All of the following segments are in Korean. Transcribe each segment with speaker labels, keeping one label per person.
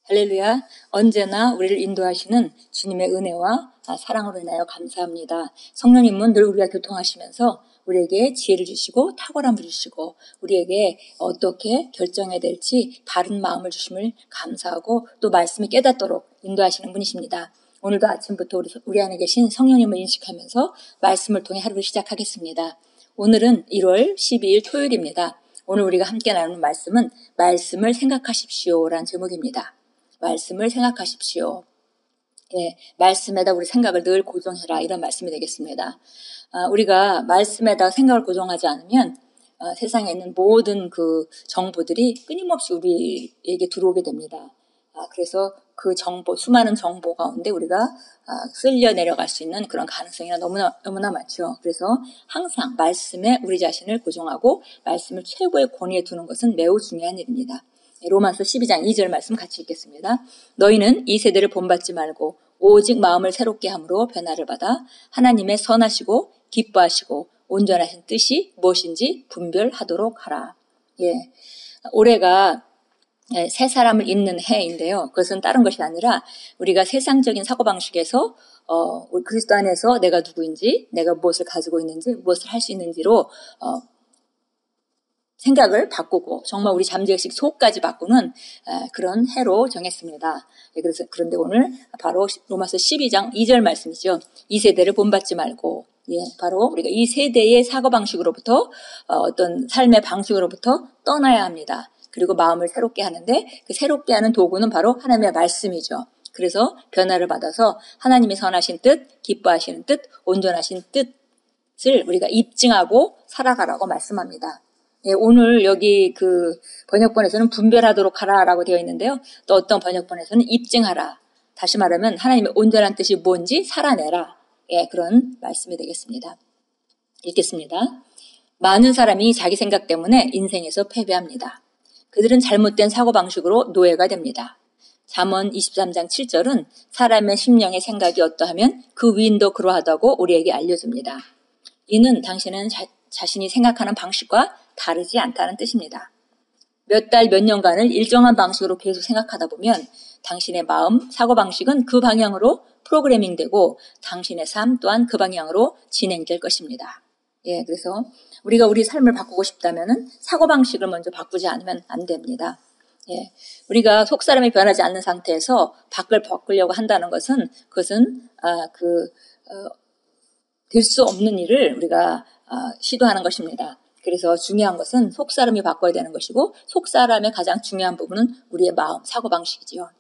Speaker 1: 할렐루야. 언제나 우리를 인도하시는 주님의 은혜와 사랑으로 인하여 감사합니다. 성령님은 늘 우리가 교통하시면서 우리에게 지혜를 주시고 탁월함을 주시고 우리에게 어떻게 결정해야 될지 바른 마음을 주심을 감사하고 또 말씀이 깨닫도록 인도하시는 분이십니다. 오늘도 아침부터 우리 안에 계신 성령님을 인식하면서 말씀을 통해 하루를 시작하겠습니다. 오늘은 1월 12일 토요일입니다. 오늘 우리가 함께 나누는 말씀은 말씀을 생각하십시오라는 제목입니다. 말씀을 생각하십시오. 예, 말씀에다 우리 생각을 늘 고정해라, 이런 말씀이 되겠습니다. 우리가 말씀에다 생각을 고정하지 않으면 세상에 있는 모든 그 정보들이 끊임없이 우리에게 들어오게 됩니다. 그래서 그 정보, 수많은 정보 가운데 우리가 쓸려 내려갈 수 있는 그런 가능성이 너무나 많죠. 그래서 항상 말씀에 우리 자신을 고정하고 말씀을 최고의 권위에 두는 것은 매우 중요한 일입니다. 로마서 12장 2절 말씀 같이 읽겠습니다. 너희는 이 세대를 본받지 말고 오직 마음을 새롭게 함으로 변화를 받아 하나님의 선하시고 기뻐하시고 온전하신 뜻이 무엇인지 분별하도록 하라. 예, 올해가 새 사람을 잇는 해인데요. 그것은 다른 것이 아니라 우리가 세상적인 사고방식에서 우리 그리스도 안에서 내가 누구인지, 내가 무엇을 가지고 있는지, 무엇을 할 수 있는지로 생각을 바꾸고 정말 우리 잠재의식 속까지 바꾸는 그런 해로 정했습니다. 그래서 그런데 오늘 바로 로마서 12장 2절 말씀이죠. 이 세대를 본받지 말고, 바로 우리가 이 세대의 사고방식으로부터 어떤 삶의 방식으로부터 떠나야 합니다. 그리고 마음을 새롭게 하는데 그 새롭게 하는 도구는 바로 하나님의 말씀이죠. 그래서 변화를 받아서 하나님의 선하신 뜻, 기뻐하시는 뜻, 온전하신 뜻을 우리가 입증하고 살아가라고 말씀합니다. 예, 오늘 여기 그 번역본에서는 분별하도록 하라라고 되어 있는데요. 또 어떤 번역본에서는 입증하라. 다시 말하면 하나님의 온전한 뜻이 뭔지 살아내라. 예, 그런 말씀이 되겠습니다. 읽겠습니다. 많은 사람이 자기 생각 때문에 인생에서 패배합니다. 그들은 잘못된 사고방식으로 노예가 됩니다. 잠언 23장 7절은 사람의 심령의 생각이 어떠하면 그 위인도 그러하다고 우리에게 알려줍니다. 이는 당신은 자신이 생각하는 방식과 다르지 않다는 뜻입니다. 몇 달, 몇 년간을 일정한 방식으로 계속 생각하다 보면 당신의 마음, 사고방식은 그 방향으로 프로그래밍되고 당신의 삶 또한 그 방향으로 진행될 것입니다. 예, 그래서 우리가 우리 삶을 바꾸고 싶다면은 사고방식을 먼저 바꾸지 않으면 안 됩니다. 예, 우리가 속사람이 변하지 않는 상태에서 바꾸려고 한다는 것은 그것은 될 수 없는 일을 우리가 시도하는 것입니다. 그래서 중요한 것은 속사람이 바꿔야 되는 것이고 속사람의 가장 중요한 부분은 우리의 마음, 사고방식이지요.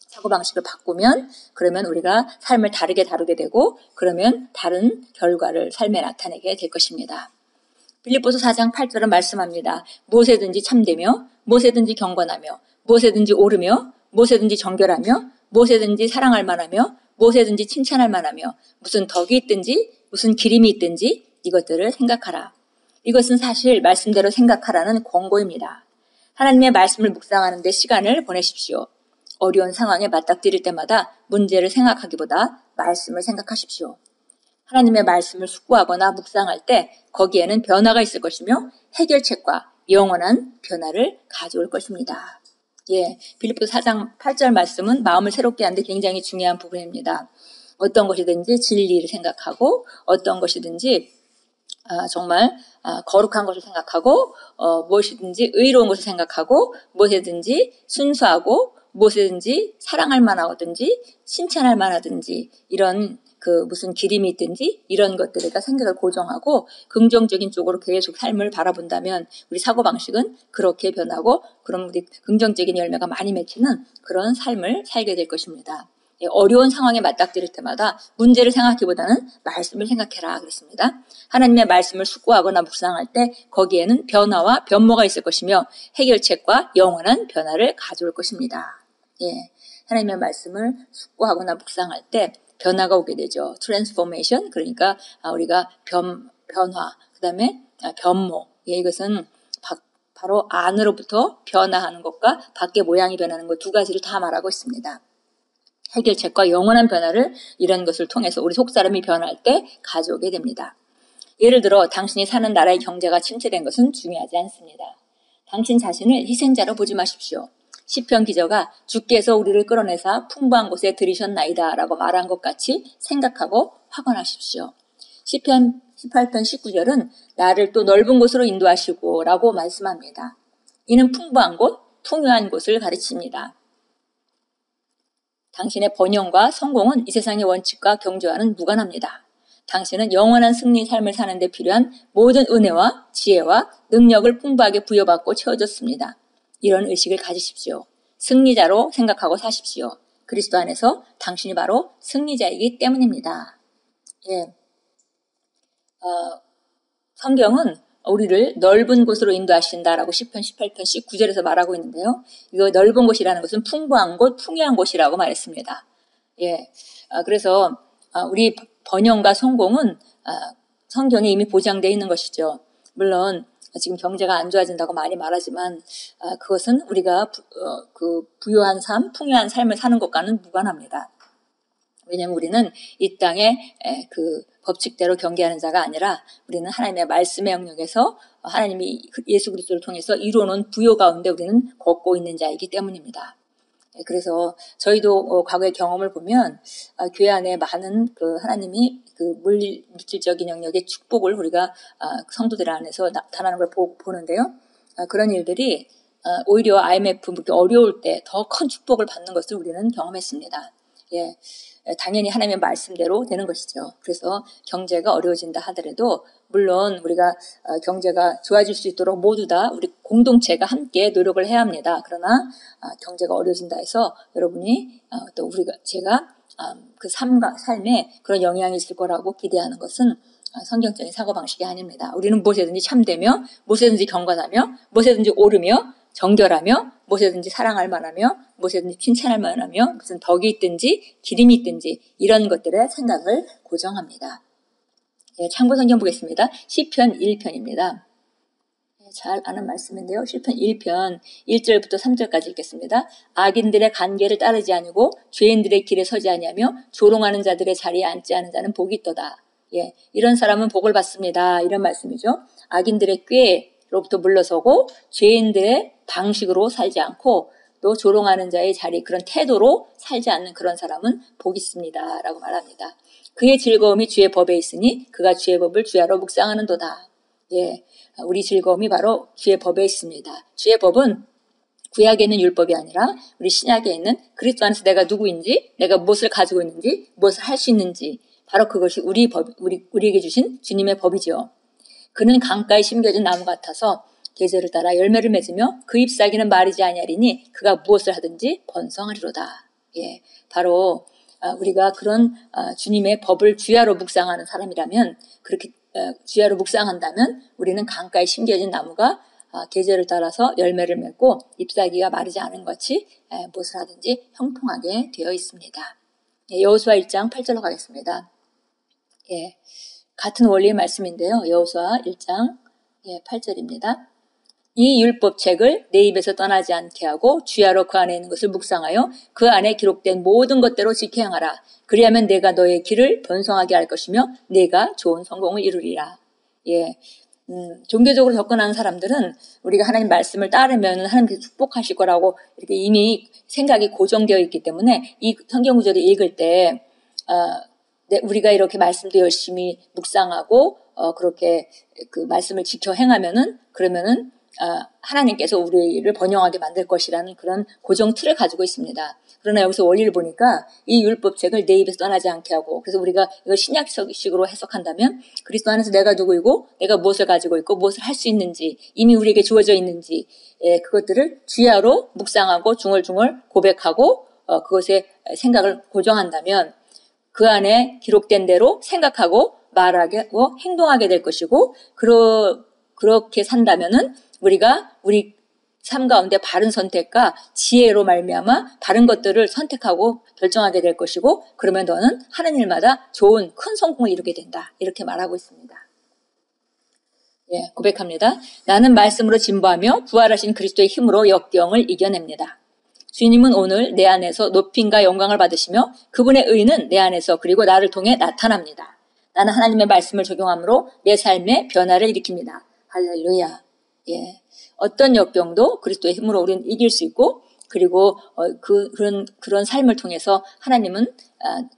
Speaker 1: 사고방식을 바꾸면 그러면 우리가 삶을 다르게 되고 그러면 다른 결과를 삶에 나타내게 될 것입니다. 빌립보서 4장 8절은 말씀합니다. 무엇에든지 참되며 무엇에든지 경건하며 무엇에든지 옳으며 무엇에든지 정결하며 무엇에든지 사랑할 만하며 무엇에든지 칭찬할 만하며 무슨 덕이 있든지 무슨 기림이 있든지 이것들을 생각하라. 이것은 사실 말씀대로 생각하라는 권고입니다. 하나님의 말씀을 묵상하는 데 시간을 보내십시오. 어려운 상황에 맞닥뜨릴 때마다 문제를 생각하기보다 말씀을 생각하십시오. 하나님의 말씀을 숙고하거나 묵상할 때 거기에는 변화가 있을 것이며 해결책과 영원한 변화를 가져올 것입니다. 예, 빌립보서 4장 8절 말씀은 마음을 새롭게 하는 데 굉장히 중요한 부분입니다. 어떤 것이든지 진리를 생각하고 어떤 것이든지 정말 거룩한 것을 생각하고 무엇이든지 의로운 것을 생각하고 무엇이든지 순수하고 무엇이든지 사랑할 만하든지 칭찬할 만하든지 이런 그 무슨 기림이 있든지 이런 것들에다 생각을 고정하고 긍정적인 쪽으로 계속 삶을 바라본다면 우리 사고방식은 그렇게 변하고 그럼 우리 긍정적인 열매가 많이 맺히는 그런 삶을 살게 될 것입니다. 어려운 상황에 맞닥뜨릴 때마다 문제를 생각하기보다는 말씀을 생각해라 그랬습니다. 하나님의 말씀을 숙고하거나 묵상할 때 거기에는 변화와 변모가 있을 것이며 해결책과 영원한 변화를 가져올 것입니다. 예, 하나님의 말씀을 숙고하거나 묵상할 때 변화가 오게 되죠. 트랜스포메이션, 그러니까 우리가 변화, 그 다음에 변모. 예, 이것은 바로 안으로부터 변화하는 것과 밖의 모양이 변하는 것 두 가지를 다 말하고 있습니다. 해결책과 영원한 변화를 이런 것을 통해서 우리 속사람이 변할 때 가져오게 됩니다. 예를 들어 당신이 사는 나라의 경제가 침체된 것은 중요하지 않습니다. 당신 자신을 희생자로 보지 마십시오. 시편 기자가 주께서 우리를 끌어내사 풍부한 곳에 들이셨나이다 라고 말한 것 같이 생각하고 확언하십시오. 시편 18편 19절은 나를 또 넓은 곳으로 인도하시고 라고 말씀합니다. 이는 풍부한 곳, 풍요한 곳을 가르칩니다. 당신의 번영과 성공은 이 세상의 원칙과 경주와는 무관합니다. 당신은 영원한 승리 삶을 사는 데 필요한 모든 은혜와 지혜와 능력을 풍부하게 부여받고 채워졌습니다. 이런 의식을 가지십시오. 승리자로 생각하고 사십시오. 그리스도 안에서 당신이 바로 승리자이기 때문입니다. 예. 성경은 우리를 넓은 곳으로 인도하신다라고 시편 18편 19절에서 말하고 있는데요. 이거 넓은 곳이라는 것은 풍부한 곳, 풍요한 곳이라고 말했습니다. 예. 그래서 우리 번영과 성공은 성경에 이미 보장되어 있는 것이죠. 물론 지금 경제가 안 좋아진다고 많이 말하지만 그것은 우리가 그 부유한 삶, 풍요한 삶을 사는 것과는 무관합니다. 왜냐하면 우리는 이 땅에 그 법칙대로 경계하는 자가 아니라 우리는 하나님의 말씀의 영역에서 하나님이 예수 그리스도를 통해서 이루어놓은 부요 가운데 우리는 걷고 있는 자이기 때문입니다. 그래서 저희도 과거의 경험을 보면 교회 안에 많은 그 하나님이 그 물질적인 영역의 축복을 우리가 성도들 안에서 나타나는 걸 보는데요. 그런 일들이 오히려 IMF 어려울 때 더 큰 축복을 받는 것을 우리는 경험했습니다. 예. 당연히 하나님의 말씀대로 되는 것이죠. 그래서 경제가 어려워진다 하더라도 물론 우리가 경제가 좋아질 수 있도록 모두 다 우리 공동체가 함께 노력을 해야 합니다. 그러나 경제가 어려워진다 해서 여러분이 또 제가 그 삶에 그런 영향이 있을 거라고 기대하는 것은 성경적인 사고방식이 아닙니다. 우리는 무엇이든지 참되며 무엇이든지 경건하며 무엇이든지 옳으며 정결하며 무엇이든지 사랑할 만하며 무엇이든지 칭찬할 만하며 무슨 덕이 있든지 기림이 있든지 이런 것들의 생각을 고정합니다. 예, 참고 성경 보겠습니다. 시편 1편입니다. 잘 아는 말씀인데요. 시편 1편 1절부터 3절까지 읽겠습니다. 악인들의 간계를 따르지 아니고 죄인들의 길에 서지 아니하며 조롱하는 자들의 자리에 앉지 않은 자는 복이 있도다. 예, 이런 사람은 복을 받습니다. 이런 말씀이죠. 악인들의 꾀로부터 물러서고 죄인들의 방식으로 살지 않고 또 조롱하는 자의 자리 그런 태도로 살지 않는 그런 사람은 복이 있습니다. 라고 말합니다. 그의 즐거움이 주의 법에 있으니 그가 주의 법을 주야로 묵상하는도다. 예, 우리 즐거움이 바로 주의 법에 있습니다. 주의 법은 구약에 있는 율법이 아니라 우리 신약에 있는 그리스도 안에서 내가 누구인지, 내가 무엇을 가지고 있는지, 무엇을 할 수 있는지 바로 그것이 우리에게 주신 주님의 법이죠. 그는 강가에 심겨진 나무 같아서 계절을 따라 열매를 맺으며 그 잎사귀는 마르지 아니하리니 그가 무엇을 하든지 번성하리로다. 예, 바로 우리가 그런 주님의 법을 주야로 묵상하는 사람이라면 그렇게 주야로 묵상한다면 우리는 강가에 심겨진 나무가 계절을 따라서 열매를 맺고 잎사귀가 마르지 않은 것 같이 무엇을 하든지 형통하게 되어 있습니다. 예, 여호수아 1장 8절로 가겠습니다. 예, 같은 원리의 말씀인데요. 여호수아 1장 8절입니다. 이 율법책을 내 입에서 떠나지 않게 하고 주야로 그 안에 있는 것을 묵상하여 그 안에 기록된 모든 것대로 지켜 행하라. 그리하면 내가 너의 길을 번성하게 할 것이며 내가 좋은 성공을 이루리라. 예, 종교적으로 접근하는 사람들은 우리가 하나님 말씀을 따르면 하나님께서 축복하실 거라고 이렇게 이미 생각이 고정되어 있기 때문에 이 성경 구절을 읽을 때 우리가 이렇게 말씀도 열심히 묵상하고 그렇게 그 말씀을 지켜 행하면은 그러면은 하나님께서 우리를 번영하게 만들 것이라는 그런 고정 틀을 가지고 있습니다. 그러나 여기서 원리를 보니까 이 율법책을 내 입에서 떠나지 않게 하고 그래서 우리가 이걸 신약식으로 해석한다면 그리스도 안에서 내가 누구이고 내가 무엇을 가지고 있고 무엇을 할 수 있는지 이미 우리에게 주어져 있는지 그것들을 주야로 묵상하고 중얼중얼 고백하고 그것에 생각을 고정한다면 그 안에 기록된 대로 생각하고 말하고 행동하게 될 것이고 그렇게 산다면은 우리가 우리 삶 가운데 바른 선택과 지혜로 말미암아 바른 것들을 선택하고 결정하게 될 것이고 그러면 너는 하는 일마다 좋은 큰 성공을 이루게 된다. 이렇게 말하고 있습니다. 예, 고백합니다. 나는 말씀으로 진보하며 부활하신 그리스도의 힘으로 역경을 이겨냅니다. 주님은 오늘 내 안에서 높임과 영광을 받으시며 그분의 의는 내 안에서 그리고 나를 통해 나타납니다. 나는 하나님의 말씀을 적용함으로 내 삶에 변화를 일으킵니다. 할렐루야. 예, 어떤 역경도 그리스도의 힘으로 우리는 이길 수 있고 그리고 그런 삶을 통해서 하나님은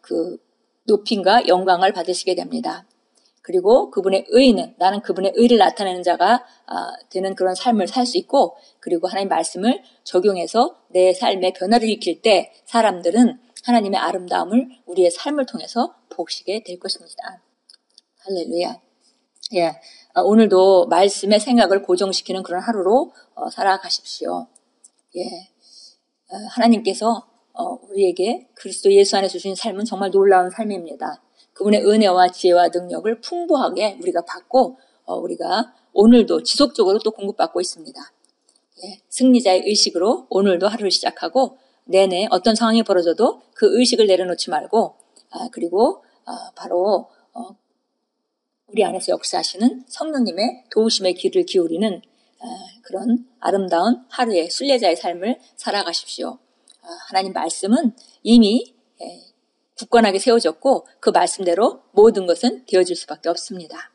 Speaker 1: 그 높임과 영광을 받으시게 됩니다. 그리고 그분의 의는 나는 그분의 의를 나타내는 자가 되는 그런 삶을 살 수 있고, 그리고 하나님 말씀을 적용해서 내 삶에 변화를 일으킬 때 사람들은 하나님의 아름다움을 우리의 삶을 통해서 보시게 될 것입니다. 할렐루야. 예, 오늘도 말씀의 생각을 고정시키는 그런 하루로 살아가십시오. 예, 하나님께서 우리에게 그리스도 예수 안에 주신 삶은 정말 놀라운 삶입니다. 그분의 은혜와 지혜와 능력을 풍부하게 우리가 받고 우리가 오늘도 지속적으로 또 공급받고 있습니다. 예, 승리자의 의식으로 오늘도 하루를 시작하고 내내 어떤 상황이 벌어져도 그 의식을 내려놓지 말고 그리고 바로 우리 안에서 역사하시는 성령님의 도우심의 귀를 기울이는 그런 아름다운 하루의 순례자의 삶을 살아가십시오. 하나님 말씀은 이미 굳건하게 세워졌고 그 말씀대로 모든 것은 되어질 수밖에 없습니다.